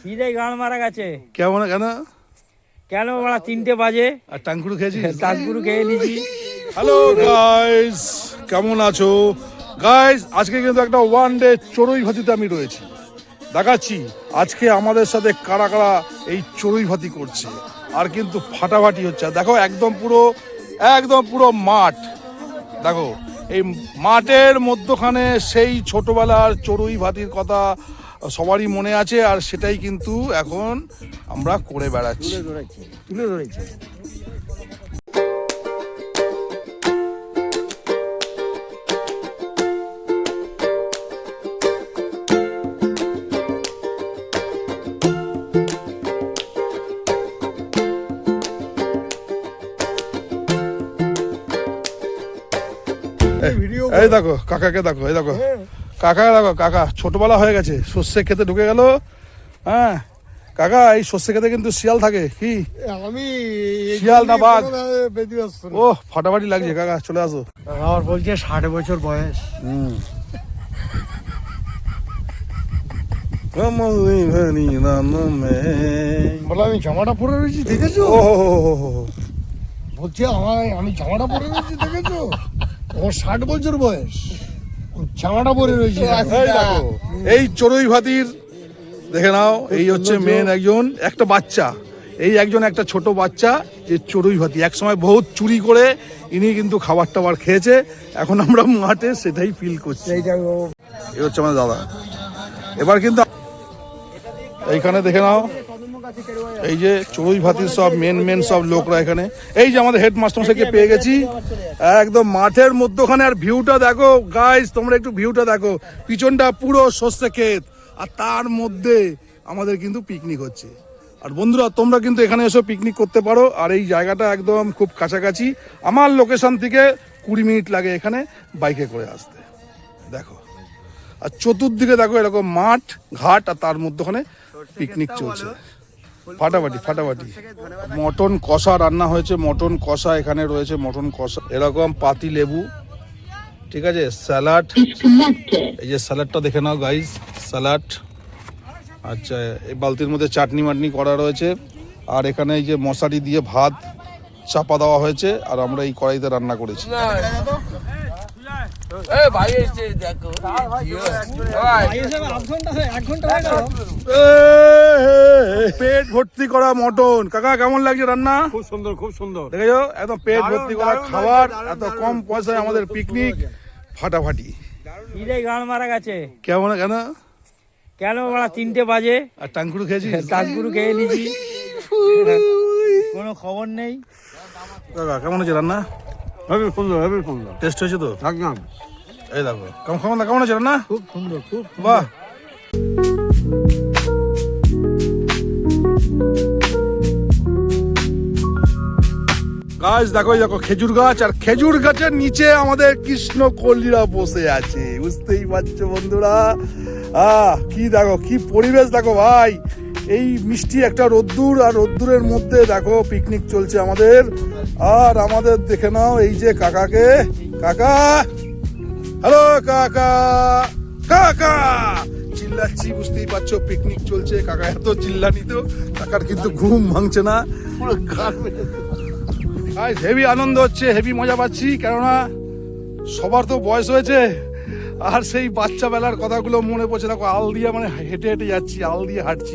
খিদে গান মারা গেছে। কেমন কেন কেন বলা 3টে বাজে আর টাঙ্কুরু খেয়েছিস? টাঙ্গুরু খেয়ে নিছি। হ্যালো গাইস, কেমন আছো গাইস? আজকে কিন্তু একটা ওয়ান ডে চড়ুই ভাতিতে আমি রয়েছি, দেখাচ্ছি আজকে আমাদের সাথে কারা কারা এই চড়ুই ভাতি করছে। আর কিন্তু ফাটাফাটি হচ্ছে। দেখো একদম পুরো মাঠ। দেখো এই মাঠের মধ্যখানে সেই ছোটবেলার চড়ুই ভাতির কথা সবারই মনে আছে, আর সেটাই কিন্তু এখন আমরা করে বেড়াচ্ছি। তুলে ধরেছে। এই দেখো কাকাকে দেখো, এই দেখো কাকা ছোটবেলা হয়ে গেছে, সর্ষে খেতে ঢুকে গেল। হ্যাঁ কাকা, এই সর্ষে খেতে কিন্তু শিয়াল থাকে। কি আমি শিয়াল না বাঘ? ব্যতিব্যস্ত না। ও ফাটাফাটি লাগছে কাকা, চলে আসো। আমার বলছে 60 বছর বয়স। বলে আমি জামাটা পরে রয়েছি দেখেছো? বলছে আমি জামাটা পরে রয়েছি দেখেছো? ও 60 বছর বয়স, জামাটা পরে রয়েছে। এই দেখো এই চড়ুই ভাতির দেখে নাও, এই হচ্ছে মেন একটা বাচ্চা, এই একটা ছোট বাচ্চা যে চড়ুই ভাতি একসময় বহুত চুরি করে ইনি কিন্তু খাবার টাবার খেয়েছে। এখন আমরা মাঠে সেটাই ফিল করছি। এই হচ্ছে আমাদের দাদা। এবার কিন্তু এইখানে দেখে নাও, এই যে চড়ুই ভাতির সব মেন সব লোকরা এখানে। এই যে আমাদের হেডমাস্টারকে পেয়ে গেছি একদম মাঠের মধ্যখানে। আর ভিউটা দেখো গাইস, তোমরা একটু ভিউটা দেখো, পিছনটা পুরো সর্ষে ক্ষেত, আর তার মধ্যে আমাদের কিন্তু পিকনিক হচ্ছে। আর বন্ধুরা তোমরা কিন্তু এখানে এসে পিকনিক করতে পারো। আর এই জায়গাটা একদম খুব কাছাকাছি, আমার লোকেশন থেকে 20 মিনিট লাগে এখানে বাইকে করে আসতে। দেখো আর চতুর্দিকে দেখো এরকম মাঠ ঘাট, আর তার মধ্যখানে পিকনিক চলছে। ফাটাফাটি মটন কষা রান্না হয়েছে, মটন কষা এখানে রয়েছে, মটন কষা এরকম পাতি লেবু, ঠিক আছে, স্যালাড। এই যে স্যালাডটা দেখে নাও গাইস, স্যালাড। আচ্ছা এই বালতির মধ্যে চাটনি মাটনি করা রয়েছে। আর এখানে এই যে মশারি দিয়ে ভাত চাপা দেওয়া হয়েছে, আর আমরা এই কড়াইতে রান্না করেছি। পেট ভর্তি করা মটন। কাকা কেমন লাগছে রান্না? খুব সুন্দর। দেখেছো একদম পেট ভর্তি করা খাবার, এত কম পয়সায় আমাদের পিকনিক। ফাটাফাটি। খিদে গান মারা গেছে। কেন বলা 3টে বাজে আর টাঙ্কুরু খেয়েছিস? টাঙ্গুরু খেয়ে নিছি। কোনো খবর নেই। কাকা কেমন হয়েছে রান্না? হেবি সুন্দর। টেস্ট হয়েছে তো একদম। এই দেখো কেমন হয়েছে রান্না? খুব সুন্দর। বাহ। গাছ দেখো খেজুর গাছ, আর খেজুর গাছের নিচে আমাদের কৃষ্ণ কলিরা বসে আছে, বুঝতেই পারছো বন্ধুরা। কি দেখো কি পরিবেশ দেখো ভাই, এই মিষ্টি একটা রোদ্দুর, আর রোদ্দুরের মধ্যে দেখো পিকনিক চলছে আমাদের। আর আমাদের দেখে নাও এই যে কাকাকে, কাকা হ্যালো কাকা চিল্লাচ্ছি, বুঝতেই পারছো পিকনিক চলছে। কাকা এত চিল্লানি তো কাকার কিন্তু ঘুম ভাঙছে না, পুরো হেভি আনন্দ হচ্ছে, হেভি মজা পাচ্ছি। কেননা সবার তো বয়স হয়েছে, আর সেই বাচ্চা বেলার কথাগুলো মনে পড়ছে। দেখো আল দিয়ে হেঁটে যাচ্ছি, আল দিয়ে হাঁটছি।